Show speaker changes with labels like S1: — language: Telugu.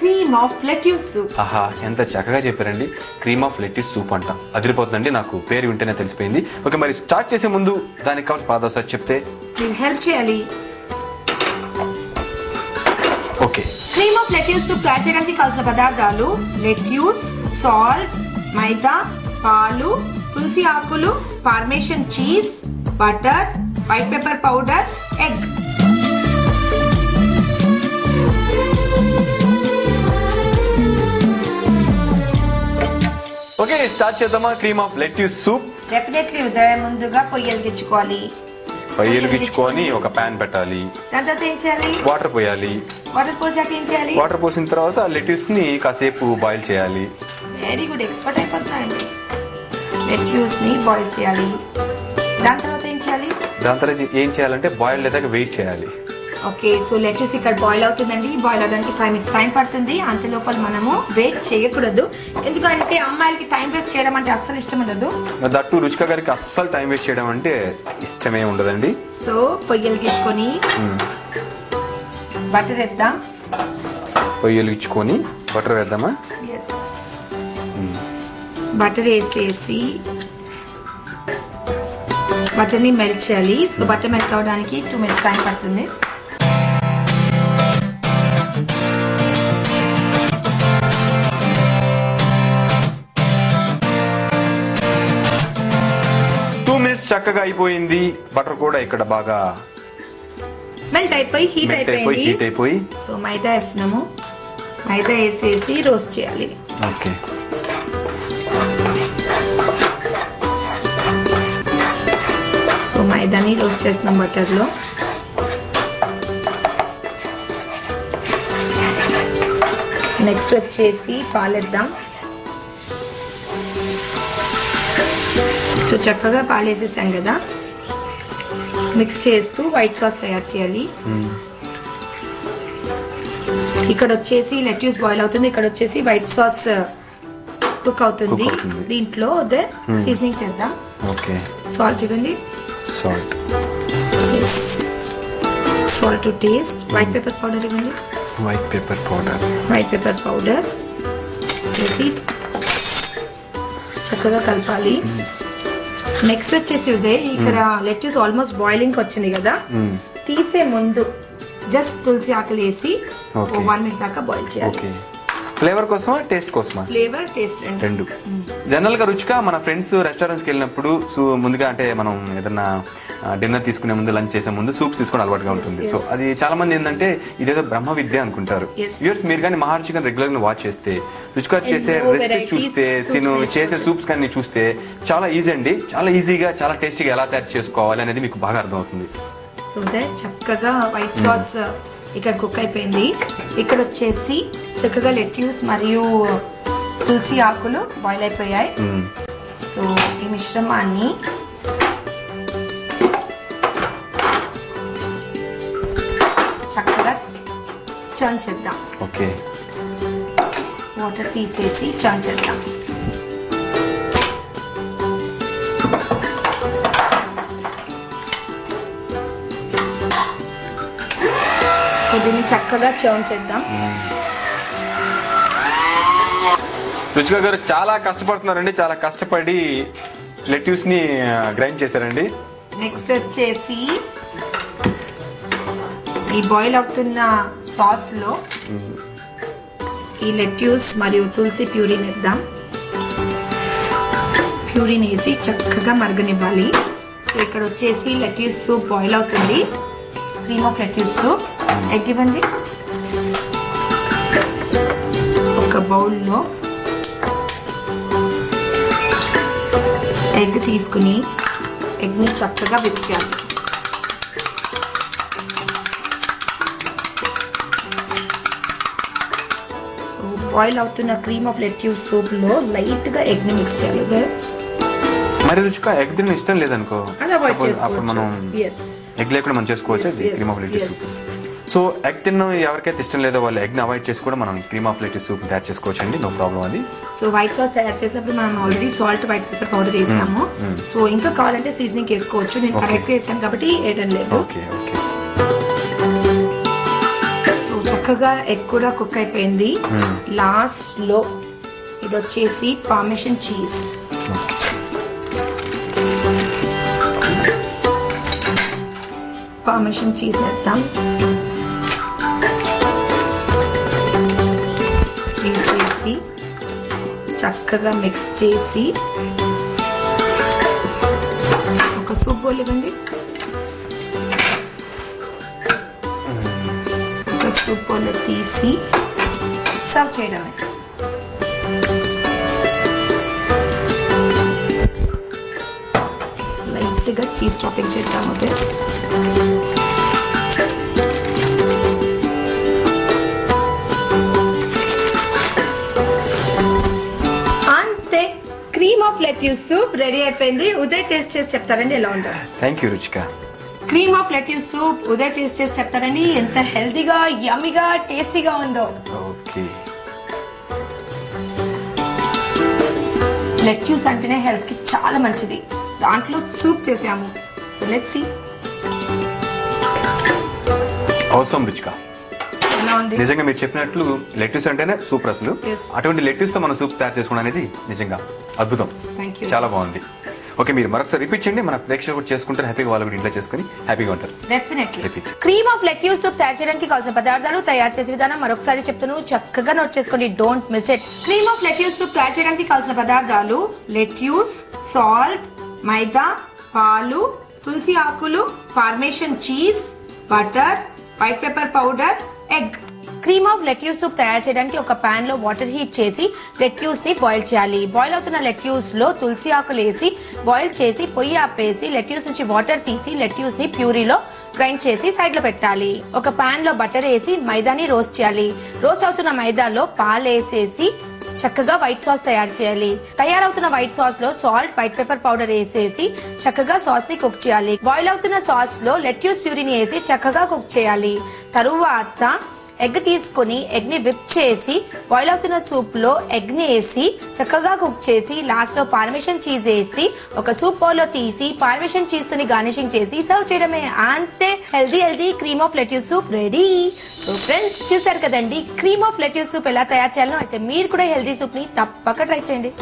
S1: Cream of lettuce soup.
S2: ఆహా, ఎంత చక్కగా చెప్పారండి. క్రీమ్ ఆఫ్ లెట్యూస్ సూప్ అంట, అదిరిపోతుందండి. నాకు పేరు వింటేనే తెలిసిపోయింది. ఓకే, మరి స్టార్ట్ చేసే ముందు దానికి కావాల్సిన పదార్థాలు చెప్తే
S1: మీరు హెల్ప్ చేయాలి.
S2: Okay,
S1: cream of lettuce soup తయారు చేయడానికి కావాల్సిన పదార్థాలు లెట్యూస్, సాల్ట్, మైదా, పాలు, తులసి ఆకులు, parmesan cheese, butter, white pepper powder, egg.
S2: Okay, start చేద్దామా cream of lettuce soup?
S1: Definitely ఉదయం ముందుగా పొయ్యి వెలిగించుకోవాలి.
S2: పొయ్యి వెలిగించుకొని ఒక ప్యాన్ పెట్టాలి.
S1: దాని తర్వాత ఏం చేయాలి?
S2: వాటర్ పోయాలి.
S1: వాటర్ పోసాక ఏం చేయాలి?
S2: వాటర్ పోసిన తర్వాత లెట్యూస్ ని కాసేపు బాయిల్ చేయాలి.
S1: వెరీ గుడ్, ఎక్స్పర్ట్ అయిపోతున్నాయండి. లెట్యూస్ ని బాయిల్ చేయాలి. దాని తర్వాత ఏం చేయాలి?
S2: దాని తర్వాత ఏం చేయాలంటే బాయిల్ లేదాక వెయిట్ చేయాలి.
S1: ఓకే, సో లెట్యూస్ ఇక్కడ బాయిల్ అవుతుందండి. బాయిల్ అవడానికి 5 minutes టైం పడుతుంది. అంత లోపల మనము వెయిట్ చేయకూడదు, ఎందుకంటే అమ్మాయిలకి టైం వేస్ట్ చేయడం అంటే అస్సలు ఇష్టం ఉండదు.
S2: దట్టు రుచిక గారికి అస్సలు టైం వేస్ట్ చేయడం అంటే ఇష్టమే ఉండదండి.
S1: సో పొయ్యి వెలిగించుకొని బటర్ వేద్దాం.
S2: పొయ్యి వెలిగించుకొని బటర్ వేద్దామా?
S1: బటర్ వేసేసి బటర్ ని మెల్ట్ చేయాలి. సో బటర్ మెల్ట్ అవడానికి 2 minutes టైం పడుతుంది.
S2: చక్కగా అయిపోయింది. బటర్ కూడా ఇక్కడ బాగా
S1: మెల్ట్ అయిపోయి హీట్
S2: అయిపోయి
S1: సో మైదా వేస్తున్నాము. మైదా వేసేసి రోస్ట్ చేయాలి.
S2: ఓకే,
S1: సో మైదాని రోస్ట్ చేస్తున్నాం బటర్ లో. నెక్స్ట్ వచ్చేసి పాలేద్దాం. సో చక్కగా పాలు వేసేసాం కదా, మిక్స్ చేస్తూ వైట్ సాస్ తయారు చేయాలి. ఇక్కడ వచ్చేసి లెట్యూస్ బాయిల్ అవుతుంది, ఇక్కడ వచ్చేసి వైట్ సాస్ కుక్ అవుతుంది. దీంట్లో సీజనింగ్ చేద్దాం.
S2: ఓకే,
S1: సాల్ట్ ఇవ్వండి. Salt to taste. White pepper powder ఇవ్వండి.
S2: వైట్ పెప్పర్ పౌడర్
S1: వేసి చక్కగా కలపాలి. నెక్స్ట్ వచ్చేసి ఉదయ్ ఇక్కడ లెట్యూస్ ఆల్మోస్ట్ బాయిలింగ్ వచ్చింది కదా, తీసే ముందు జస్ట్ తులసి ఆకులు వేసి 1 minute దాకా బాయిల్ చేయాలి.
S2: ఫ్లేవర్ కోసమా టేస్ట్ కోసమా?
S1: ఫ్లేవర్ టేస్ట్ రెండు.
S2: జనరల్ గా రుచిగా మన ఫ్రెండ్స్ రెస్టారెంట్స్ కి వెళ్ళినప్పుడు ముందుగా అంటే మనం ఏదన్నా డిన్నర్ తీసుకునే ముందు లంచ్ చేసే ముందు సూప్స్ తీసుకుని అలవాటుగా ఉంటుంది. సో అది చాలా మంది ఏంటంటే ఇదేదో బ్రహ్మ విద్య అనుకుంటారు. వ్యూవర్స్, మీరు కానీ మహర్షి కానీ రెగ్యులర్ గా వాచ్ చేస్తే రుచిగా చేసే రెసిపీ చూస్తే తిను చేసే సూప్స్ కానీ చూస్తే చాలా ఈజీ అండి. చాలా ఈజీగా చాలా టేస్టీగా ఎలా తయారు చేసుకోవాలి అనేది మీకు బాగా అర్థమవుతుంది.
S1: సో చక్కగా వైట్ సాస్ ఇక్కడ కుక్ అయిపోయింది. ఇక్కడ వచ్చేసి చక్కగా లెట్యూస్ మరియు తులసి ఆకులు బాయిల్ అయిపోయాయి. సో ఈ మిశ్రమాన్ని చక్కగా చర్న్ చేద్దాం.
S2: ఓకే,
S1: వాటర్ తీసేసి చర్న్ చేద్దాం. దీన్ని చక్కగా చర్న్ చేద్దాం.
S2: రుచిక గారు చాలా కష్టపడుతున్నారండి. చాలా కష్టపడి లెట్యూస్ ని గ్రైండ్ చేశారండి.
S1: నెక్స్ట్ వచ్చేసి ఈ బాయిల్ అవుతున్న సాస్ లో ఈ లెట్యూస్ మరియు తులసి ప్యూరీని వేద్దాం. ప్యూరీని వేసి చక్కగా మరగనివ్వాలి. ఇక్కడ వచ్చేసి లెట్యూస్ సూప్ బాయిల్ అవుతుంది. Cream of lettuce soup. Egg ఇవ్వండి. ఒక బౌల్లో ఎగ్ తీసుకుని ఎగ్ని చక్కగా విప్ చేయాలి. సో బాయిల్ అవుతున్న క్రీమ్ ఆఫ్ లెట్యూస్ సూప్ లో లైట్ గా ఎగ్ ని మిక్స్ చేయాలి.
S2: మరి రుచిగా ఎగ్ తినడం ఇష్టం లేదనుకో, అప్పుడు మనం ఎగ్ లేకుండా మనం చేసుకోవచ్చు cream of lettuce soup. So egg తినడం ఎవరికైతే ఇష్టం లేదో వాళ్ళు ఎగ్ ని అవాయిడ్ చేసి కూడా మనం క్రీమ్ ఆఫ్ లెట్యూస్ సూప్ తయారు చేసుకోవచ్చు అండి. నో ప్రాబ్లం అది.
S1: సో వైట్ సాస్ తయారు చేసినప్పుడు మనం already salt, white pepper powder వేసాము. సో ఇంకా కావాలంటే సీజనింగ్ వేసుకోవచ్చు. నేను కరెక్ట్ గా వేసాను కాబట్టి వేయడం లేదు.
S2: Okay okay.
S1: సో చక్కగా ఎగ్ కూడా కుక్ అయిపోయింది. లాస్ట్ లో ఇది వచ్చేసి పార్మెషన్ చీజ్. పార్మెషన్ చీజ్ వేద్దాం. వేసేసి చక్కగా మిక్స్ చేసి ఒక సూప్ బౌల్ ఇవ్వండి. ఒక సూప్ బౌల్ తీసి సర్వ్ చేయడమే. లైట్గా చీజ్ టాపింగ్ చేద్దాము. అంతే, cream of lettuce soup ready అయిపోయింది. ఉదయ్ టేస్ట్ చేసి చెప్తారండి ఎలా ఉందో.
S2: Thank you Ruchika.
S1: Cream of lettuce soup Uday taste చేసి చెప్తారండి ఎంత హెల్తీగా, యమ్మీగా, టేస్టీగా ఉందో.
S2: ఓకే.
S1: లెట్యూస్ అంటేనే హెల్త్ కి చాలా మంచిది. దాంట్లో సూప్ చేసాము. So let's see.
S2: అవసరం రుచిక. నిజంగా మీరు చెప్పినట్లు లెట్యూస్ అంటేనే సూపర్. అసలు అటువంటి లెట్యూస్ తో మనం సూప్ తయారు చేసుకోవడం అనేది నిజంగా అద్భుతం. చాలా బాగుంది. ఓకే, మీరు మరొకసారి రిపీట్ చేయండి. మన ప్రేక్షకులు కూడా చేసుకుంటారు హ్యాపీగా, వాళ్ళు కూడా ఇంట్లో చేసుకుని హ్యాపీగా ఉంటారు.
S1: Definitely. Cream of lettuce soup తయారు చేయడానికి కావాల్సిన పదార్థాలు, తయారు చేసే విధానం మరొకసారి చెప్తాను, చక్కగా నోట్ చేసుకోండి. Don't miss it. Cream of lettuce soup తయారు చేయడానికి కావాల్సిన పదార్థాలు: లెట్యూస్, సాల్ట్, మైదా, పాలు, తులసి ఆకులు, parmesan cheese, butter, white pepper powder, egg. Cream of lettuce soup తయారు చేయడానికి ఒక పాన్ లో వాటర్ హీట్ చేసి లెట్యూస్ ని బాయిల్ చేయాలి. బాయిల్ అవుతున్న లెట్యూస్ లో తులసి ఆకులు వేసి బాయిల్ చేసి పొయ్యి ఆపేసి లెట్యూస్ నుంచి వాటర్ తీసి లెట్యూస్ ని ప్యూరీలో గ్రైండ్ చేసి సైడ్ లో పెట్టాలి. ఒక పాన్ లో బటర్ వేసి మైదాని రోస్ట్ చేయాలి. రోస్ట్ అవుతున్న మైదాలో పాలు వేసేసి చక్కగా వైట్ సాస్ తయారు చేయాలి. తయారవుతున్న వైట్ సాస్ లో సాల్ట్, వైట్ పెప్పర్ పౌడర్ వేసేసి చక్కగా సాస్ ని కుక్ చేయాలి. బాయిల్ అవుతున్న సాస్ లో లెట్యూస్ ప్యూరీని వేసి చక్కగా కుక్ చేయాలి. తరువాత ఎగ్ తీసుకుని ఎగ్ ని విప్ చేసి బాయిల్ అవుతున్న సూప్ లో ఎగ్ ని వేసి చక్కగా కుక్ చేసి లాస్ట్ లో పార్మేషన్ చీజ్ వేసి ఒక సూప్ బౌల్ లో తీసి పార్మేషన్ చీజ్ తో గార్నిషింగ్ చేసి సర్వ్ చేయడమే. అంతే, healthy cream of lettuce soup ready. So friends, చూసారు కదండి క్రీమ్ ఆఫ్ లెట్యూస్ సూప్ ఎలా తయారు చేయాలో. అయితే మీరు కూడా హెల్దీ సూప్ ని తప్పక ట్రై చేయండి.